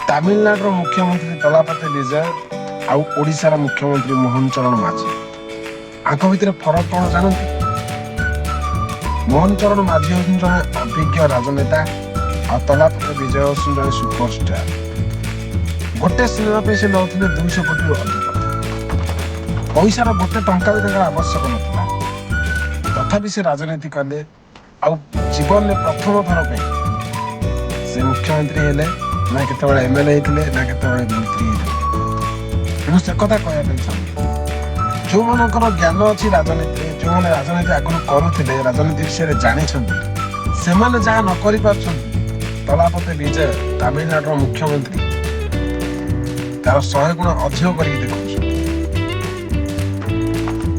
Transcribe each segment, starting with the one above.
ତାମିଲନାଡୁର ମୁଖ୍ୟମନ୍ତ୍ରୀ ଦଲାପତି ବିଜୟ ଆଉ ଓଡ଼ିଶାର ମୁଖ୍ୟମନ୍ତ୍ରୀ ମୋହନ ଚରଣ ମାଝୀ ଆଙ୍କ ଭିତରେ ଫରକ କଣ ଜାଣନ୍ତି? ମୋହନ ଚରଣ ମାଝୀ ହେଉଛନ୍ତି ଜଣେ ଅଭିଜ୍ଞ ରାଜନେତା ଆଉ ଦଲାପତି ବିଜୟ ହେଉଛନ୍ତି ଜଣେ ସୁପରଷ୍ଟାର। ଗୋଟେ ସିନେମା ପାଇଁ ସେ ନେଉଥିଲେ 200 କୋଟିରୁ ଅଧିକ। ପଇସାର ଗୋଟେ ଟଙ୍କା ବି ତାଙ୍କର ଆବଶ୍ୟକ ନଥିଲା, ତଥାପି ସେ ରାଜନୀତି କଲେ ଆଉ ଜୀବନରେ ପ୍ରଥମ ଥର ପାଇଁ ସେ ମୁଖ୍ୟମନ୍ତ୍ରୀ ହେଲେ, ନା କେତେବେଳେ ଏମଏଲଏ ହେଇଥିଲେ, ନା କେତେବେଳେ ମନ୍ତ୍ରୀ ହେଇଥିଲେ। ମୁଁ ସେ କଥା କହିବା ପାଇଁ ଚାହୁଁଛି, ଯୋଉମାନଙ୍କର ଜ୍ଞାନ ଅଛି ରାଜନୀତିରେ, ଯୋଉମାନେ ରାଜନୀତି ଆଗରୁ କରୁଥିଲେ, ରାଜନୀତି ବିଷୟରେ ଜାଣିଛନ୍ତି, ସେମାନେ ଯାହା ନ କରିପାରୁଛନ୍ତି ଦଲାପତି ବିଜୟ ତାମିଲନାଡୁର ମୁଖ୍ୟମନ୍ତ୍ରୀ ତାର 100 ଗୁଣ ଅଧିକ କରିକି ଦେଖାଉଛନ୍ତି।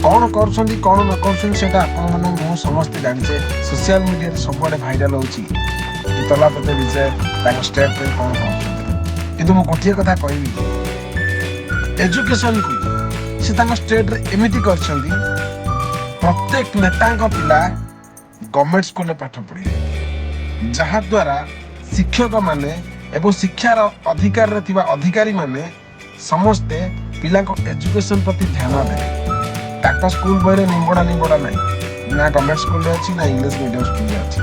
କଣ କରୁଛନ୍ତି କଣ ନ କରୁଛନ୍ତି ସେଟା ଆପଣମାନେ ମୁଁ ସମସ୍ତେ ଜାଣିଛେ। ସୋସିଆଲ ମିଡିଆରେ ସବୁଆଡେ ଭାଇରାଲ ହଉଛି ଦଲାପତି ବିଜୟ ତାଙ୍କ ଷ୍ଟେଟ୍ ପାଇଁ କଣ କରୁଛନ୍ତି। କିନ୍ତୁ ମୁଁ ଗୋଟିଏ କଥା କହିବି, ଏଜୁକେସନକୁ ସେ ତାଙ୍କ ଷ୍ଟେଟ୍ରେ ଏମିତି କରିଛନ୍ତି, ପ୍ରତ୍ୟେକ ନେତାଙ୍କ ପିଲା ଗଭର୍ଣ୍ଣମେଣ୍ଟ ସ୍କୁଲରେ ପାଠ ପଢିବେ, ଯାହାଦ୍ୱାରା ଶିକ୍ଷକ ମାନେ ଏବଂ ଶିକ୍ଷାର ଅଧିକାରରେ ଥିବା ଅଧିକାରୀ ମାନେ ସମସ୍ତେ ପିଲାଙ୍କ ଏଜୁକେସନ ପ୍ରତି ଧ୍ୟାନ ଦେବେ। ତାଙ୍କ ସ୍କୁଲ ବହିରେ ନିମ୍ବଡା ନାହିଁ, ନା ଗଭର୍ଣ୍ଣମେଣ୍ଟ ସ୍କୁଲରେ ଅଛି ନା ଇଂଲିଶ ମିଡିୟମ ସ୍କୁଲରେ ଅଛି।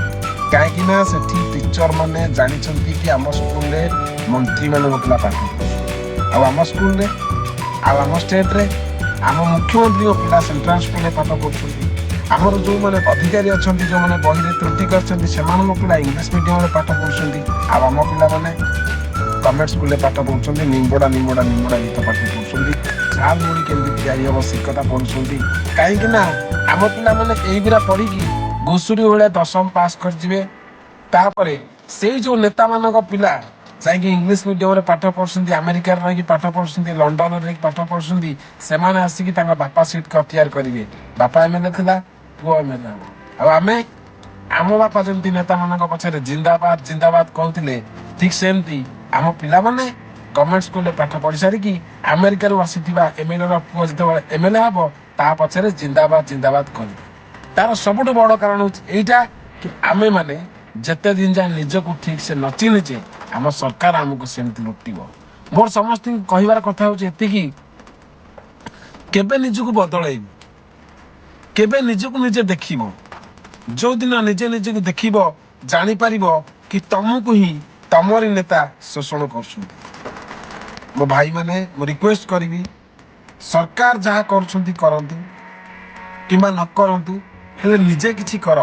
କାହିଁକି ନା ସେଠି ଟିଚର ମାନେ ଜାଣିଛନ୍ତି କି ଆମ ସ୍କୁଲରେ ମନ୍ତ୍ରୀ ମାନଙ୍କ ପିଲା ପାଠ ପଢୁଛନ୍ତି, ଆଉ ଆମ ସ୍କୁଲରେ ଆଉ ଆମ ଷ୍ଟେଟ୍ରେ ଆମ ମୁଖ୍ୟମନ୍ତ୍ରୀଙ୍କ ପିଲା ସେଣ୍ଟ୍ରାଲ ସ୍କୁଲରେ ପାଠ ପଢୁଛନ୍ତି। ଆମର ଯୋଉମାନେ ଅଧିକାରୀ ଅଛନ୍ତି, ଯୋଉମାନେ ବହିରେ ତ୍ରୁଟି କରିଛନ୍ତି, ସେମାନଙ୍କ ପିଲା ଇଂଲିଶ ମିଡିୟମରେ ପାଠ ପଢୁଛନ୍ତି, ଆଉ ଆମ ପିଲାମାନେ ଗଭର୍ଣ୍ଣମେଣ୍ଟ ସ୍କୁଲରେ ପାଠ ପଢୁଛନ୍ତି। ନିମ୍ବଡା ଗୀତ ପାଠ ପଢୁଛନ୍ତି, ଝାଲ ମୁଢି କେମିତି ତିଆରି ହବ ସେ କଥା ପଢୁଛନ୍ତି। କାହିଁକି ନା ଆମ ପିଲାମାନେ ଏଇଗୁରା ପଢିକି ଘୁଷୁରୀ ଭଳିଆ 10ମ ପାସ୍ କରିଯିବେ। ତାପରେ ସେଇ ଯୋଉ ନେତା ମାନଙ୍କ ପିଲା ଯାଇକି ଇଂଲିଶ ମିଡିୟମରେ ପାଠ ପଢୁଛନ୍ତି, ଆମେରିକାରେ ରହିକି ପାଠ ପଢୁଛନ୍ତି, ଲଣ୍ଡନରେ ରହିକି ପାଠ ପଢୁଛନ୍ତି, ସେମାନେ ଆସିକି ତାଙ୍କ ବାପା ସିଟକୁ ଅକ୍ତିଆର କରିବେ। ବାପା ଏମଏଲଏ ଥିଲା, ପୁଅ ଏମଏଲଏ ହବ। ଆଉ ଆମ ବାପା ଯେମିତି ନେତା ମାନଙ୍କ ପଛରେ ଜିନ୍ଦାବାଦ କହୁଥିଲେ, ଠିକ ସେମିତି ଆମ ପିଲାମାନେ ଗଭର୍ଣ୍ଣମେଣ୍ଟ ସ୍କୁଲରେ ପାଠ ପଢି ସାରିକି ଆମେରିକାରୁ ଆସିଥିବା ଏମଏଲଏ ର ପୁଅ ଯେତେବେଳେ ଏମଏଲଏ ହବ, ତା ପଛରେ ଜିନ୍ଦାବାଦ କରିବେ। ତାର ସବୁଠୁ ବଡ କାରଣ ହଉଛି ଏଇଟା କି ଆମେ ମାନେ ଯେତେ ଦିନ ଯାଏ ନିଜକୁ ଠିକ ସେ ନ ଚିହ୍ନିଛେ, ଆମ ସରକାର ଆମକୁ ସେମିତି ଲୁଟିବ। ମୋର ସମସ୍ତଙ୍କୁ କହିବାର କଥା ହଉଛି ଏତିକି, କେବେ ନିଜକୁ ବଦଳେଇବ, କେବେ ନିଜକୁ ନିଜେ ଦେଖିବ। ଯୋଉଦିନ ନିଜକୁ ଦେଖିବ, ଜାଣିପାରିବ କି ତମକୁ ହିଁ ତମରି ନେତା ଶୋଷଣ କରୁଛନ୍ତି। ମୋ ଭାଇ ମାନେ ମୁଁ ରିକ୍ୱେଷ୍ଟ କରିବି, ସରକାର ଯାହା କରୁଛନ୍ତି କରନ୍ତୁ କିମ୍ବା ନ କରନ୍ତୁ, ହେଲେ ନିଜେ କିଛି କର,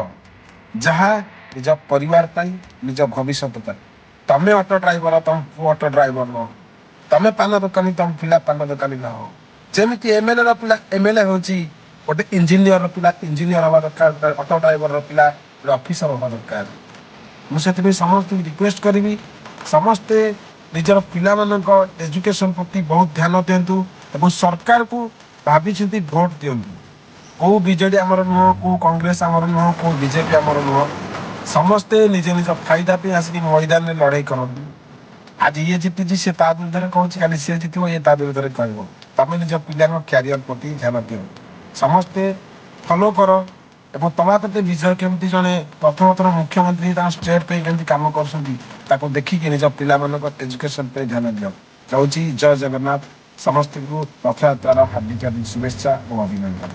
ଯାହା ନିଜ ପରିବାର ପାଇଁ, ନିଜ ଭବିଷ୍ୟତ ପାଇଁ। ତମେ ଅଟୋ ଡ୍ରାଇଭର, ତମ ପୁଅ ଅଟୋ ଡ୍ରାଇଭର ନ ହଉ, ତମେ ପାନ ଦୋକାନୀ, ତମ ପିଲା ପାନ ଦୋକାନୀ ନ ହଉ। ଯେମିତି ଏମଏଲଏ ର ପିଲା ଏମଏଲଏ ହଉଛି, ଗୋଟେ ଇଞ୍ଜିନିୟର ପିଲା ଇଞ୍ଜିନିୟର ହବା ଦରକାର, ଅଟୋ ଡ୍ରାଇଭର ପିଲା ଗୋଟେ ଅଫିସର ହବା ଦରକାର। ମୁଁ ସେଥିପାଇଁ ସମସ୍ତଙ୍କୁ ରିକ୍ୱେଷ୍ଟ କରିବି, ସମସ୍ତେ ନିଜର ପିଲାମାନଙ୍କ ଏଜୁକେସନ ପ୍ରତି ବହୁତ ଧ୍ୟାନ ଦିଅନ୍ତୁ ଏବଂ ସରକାରକୁ ଭାବିଚିନ୍ତି ଭୋଟ ଦିଅନ୍ତୁ। କୋଉ ବିଜେଡି ଆମର ନୁହଁ, କୋଉ କଂଗ୍ରେସ ଆମର ନୁହଁ, କୋଉ ବିଜେପି ଆମର ନୁହଁ। ସମସ୍ତେ ନିଜ ଫାଇଦା ପାଇଁ ଆସିକି ମଇଦାନରେ ଲଢେଇ କରନ୍ତୁ। ଆଜି ଇଏ ଜିତିଛି, ସେ ତା ବିରୁଦ୍ଧରେ କହୁଛି, କାଲି ସିଏ ଜିତିବ, ଇଏ ତା ବିରୁଦ୍ଧରେ କହିବ। ତମେ ନିଜ ପିଲାଙ୍କ କ୍ୟାରିୟର ପ୍ରତି ଧ୍ୟାନ ଦିଅ, ସମସ୍ତେ ଫଲୋ କର। ଏବଂ ଦଲାପତି ବିଜୟ କେମିତି ଜଣେ ପ୍ରଥମ ଥର ମୁଖ୍ୟମନ୍ତ୍ରୀ ତାଙ୍କ ଷ୍ଟେଟ୍ ପାଇଁ କେମିତି କାମ କରୁଛନ୍ତି, ତାକୁ ଦେଖିକି ନିଜ ପିଲାମାନଙ୍କ ଏଜୁକେସନ ପାଇଁ ଧ୍ୟାନ ଦିଅ। ରହୁଛି, ଜୟ ଜଗନ୍ନାଥ। ସମସ୍ତଙ୍କୁ ରଥଯାତ୍ରାର ହାର୍ଦ୍ଦିକ ଶୁଭେଚ୍ଛା ଓ ଅଭିନନ୍ଦନ।